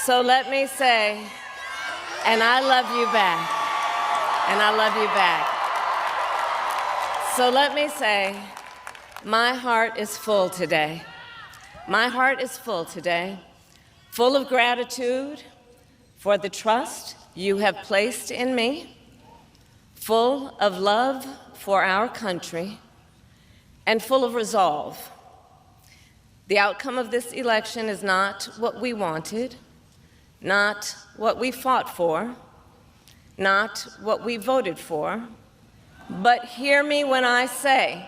So let me say, and I love you back, and I love you back. So let me say, my heart is full today. My heart is full today, full of gratitude for the trust you have placed in me, full of love for our country, and full of resolve. The outcome of this election is not what we wanted, not what we fought for, not what we voted for, but hear me when I say,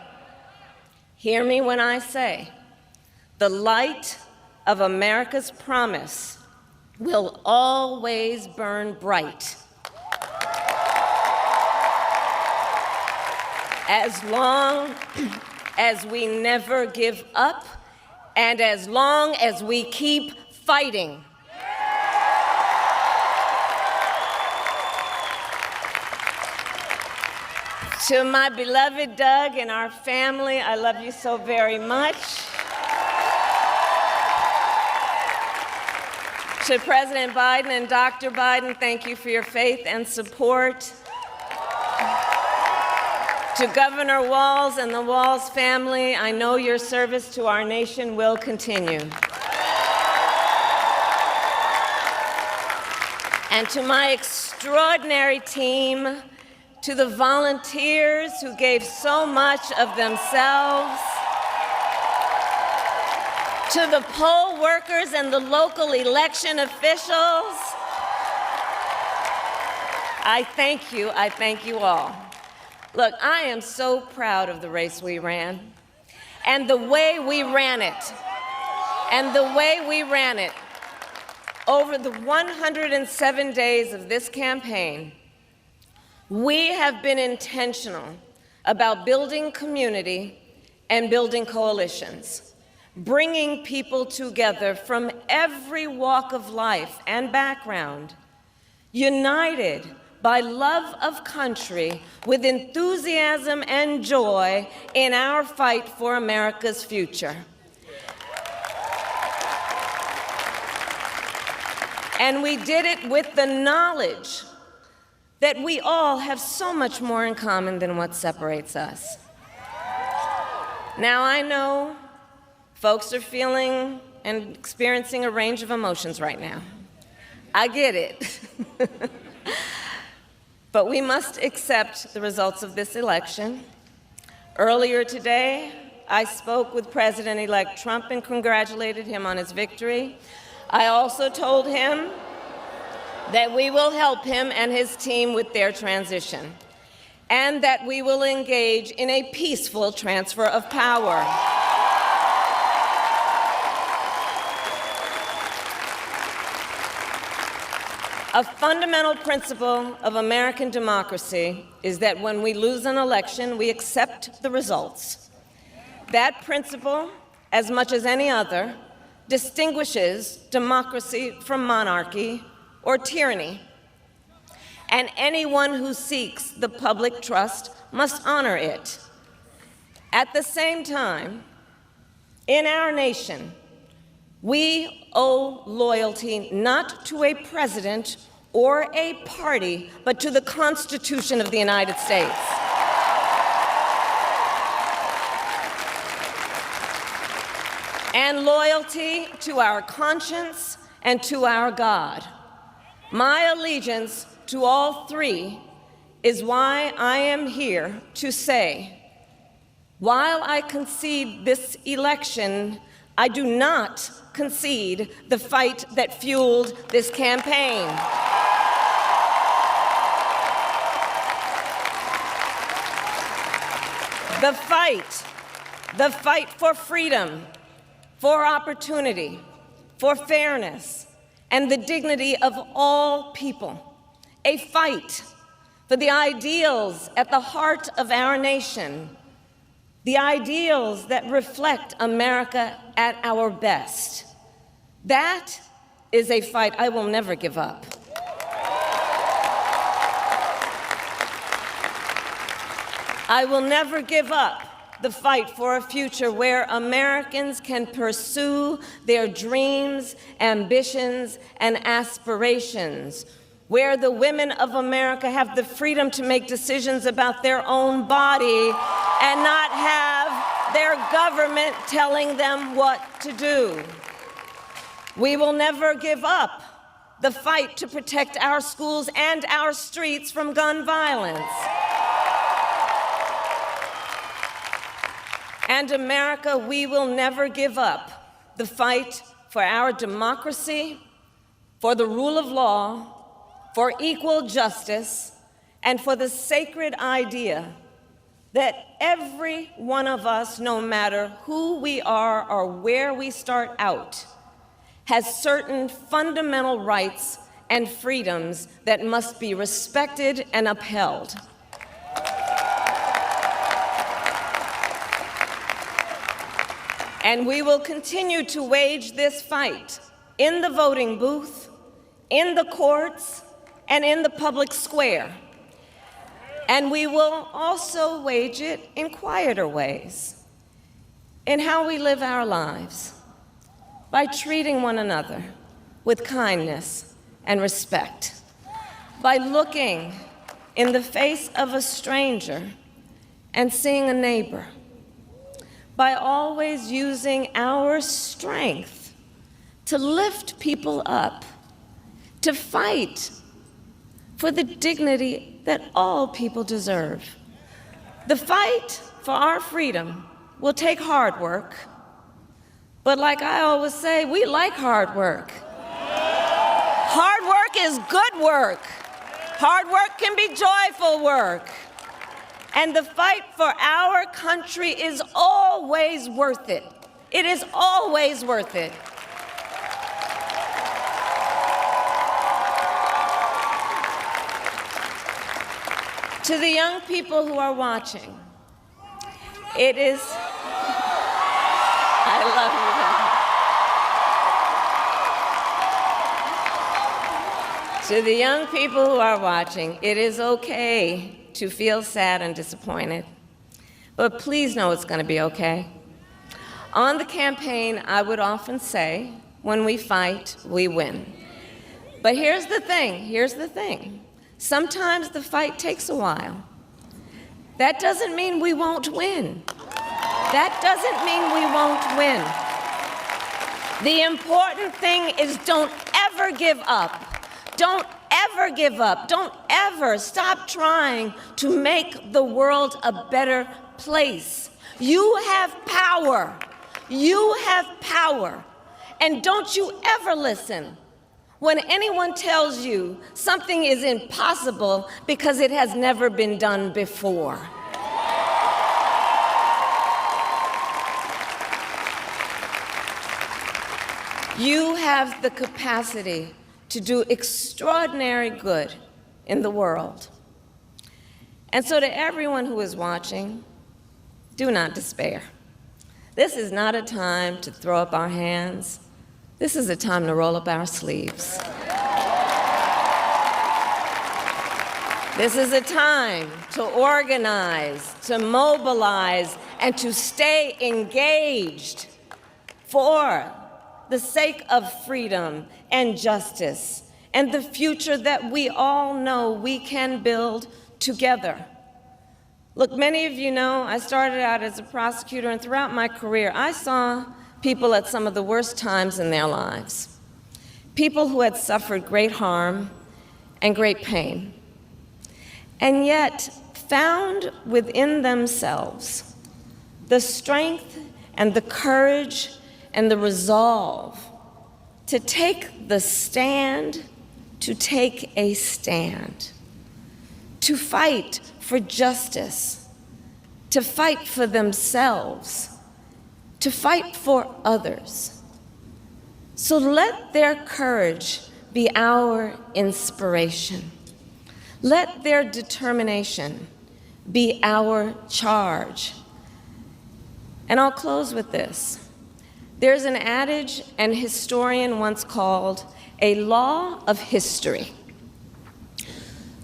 the light of America's promise will always burn bright. As long as we never give up, and as long as we keep fighting. To my beloved Doug and our family, I love you so very much. To President Biden and Dr. Biden, thank you for your faith and support. To Governor Walz and the Walz family, I know your service to our nation will continue. And to my extraordinary team, to the volunteers who gave so much of themselves, to the poll workers and the local election officials, I thank you all. Look, I am so proud of the race we ran, and the way we ran it, Over the 107 days of this campaign, we have been intentional about building community and building coalitions, bringing people together from every walk of life and background, united by love of country with enthusiasm and joy in our fight for America's future. And we did it with the knowledge that we all have so much more in common than what separates us. Now, I know folks are feeling and experiencing a range of emotions right now. I get it. But we must accept the results of this election. Earlier today, I spoke with President-elect Trump and congratulated him on his victory. I also told him that we will help him and his team with their transition, and that we will engage in a peaceful transfer of power. A fundamental principle of American democracy is that when we lose an election, we accept the results. That principle, as much as any other, distinguishes democracy from monarchy or tyranny. And anyone who seeks the public trust must honor it. At the same time, in our nation, we owe loyalty not to a president or a party, but to the Constitution of the United States. And loyalty to our conscience and to our God. My allegiance to all three is why I am here to say, while I concede this election, I do not concede the fight that fueled this campaign. The fight for freedom, for opportunity, for fairness, and the dignity of all people. A fight for the ideals at the heart of our nation, the ideals that reflect America at our best. That is a fight I will never give up. I will never give up the fight for a future where Americans can pursue their dreams, ambitions, and aspirations, where the women of America have the freedom to make decisions about their own body and not have their government telling them what to do. We will never give up the fight to protect our schools and our streets from gun violence. And America, we will never give up the fight for our democracy, for the rule of law, for equal justice, and for the sacred idea that every one of us, no matter who we are or where we start out, has certain fundamental rights and freedoms that must be respected and upheld. And we will continue to wage this fight in the voting booth, in the courts, and in the public square. And we will also wage it in quieter ways, in how we live our lives, by treating one another with kindness and respect, by looking in the face of a stranger and seeing a neighbor, by always using our strength to lift people up, to fight for the dignity that all people deserve. The fight for our freedom will take hard work, but like I always say, we like hard work. Hard work is good work. Hard work can be joyful work. And the fight for our country is always worth it. It is always worth it. To the young people who are watching, it is, I love you. To the young people who are watching, it is okay to feel sad and disappointed, but please know it's going to be okay. On the campaign, I would often say, when we fight, we win. But here's the thing. Sometimes the fight takes a while. That doesn't mean we won't win. That doesn't mean we won't win. The important thing is don't ever give up. Don't ever give up. Don't ever stop trying to make the world a better place. You have power. You have power. And don't you ever listen when anyone tells you something is impossible because it has never been done before. You have the capacity to do extraordinary good in the world. And so to everyone who is watching, do not despair. This is not a time to throw up our hands. This is a time to roll up our sleeves. This is a time to organize, to mobilize, and to stay engaged for the sake of freedom and justice and the future that we all know we can build together. Look, many of you know I started out as a prosecutor, and throughout my career, I saw people at some of the worst times in their lives. People who had suffered great harm and great pain, and yet found within themselves the strength and the courage and the resolve to take the stand, to take a stand, to fight for justice, to fight for themselves, to fight for others. So let their courage be our inspiration. Let their determination be our charge. And I'll close with this. There's an adage an historian once called a law of history,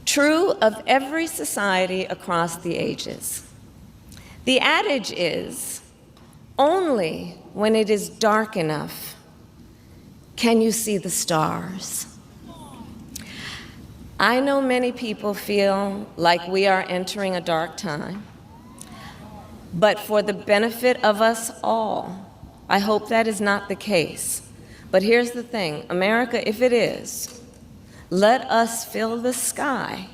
true of every society across the ages. The adage is, only when it is dark enough can you see the stars. I know many people feel like we are entering a dark time, but for the benefit of us all, I hope that is not the case. But here's the thing, America, if it is, let us fill the sky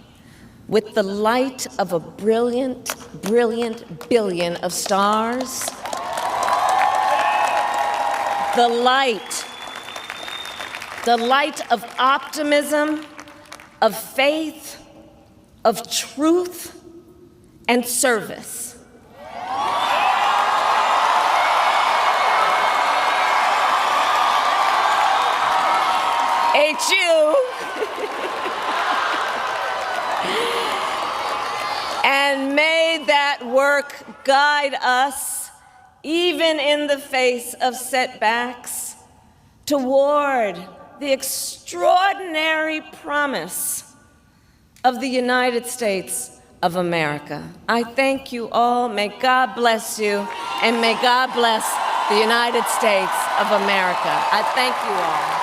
with the light of a brilliant, brilliant billion of stars. The light of optimism, of faith, of truth, and service. HU. And may that work guide us, even in the face of setbacks, toward the extraordinary promise of the United States of America. I thank you all. May God bless you, and may God bless the United States of America. I thank you all.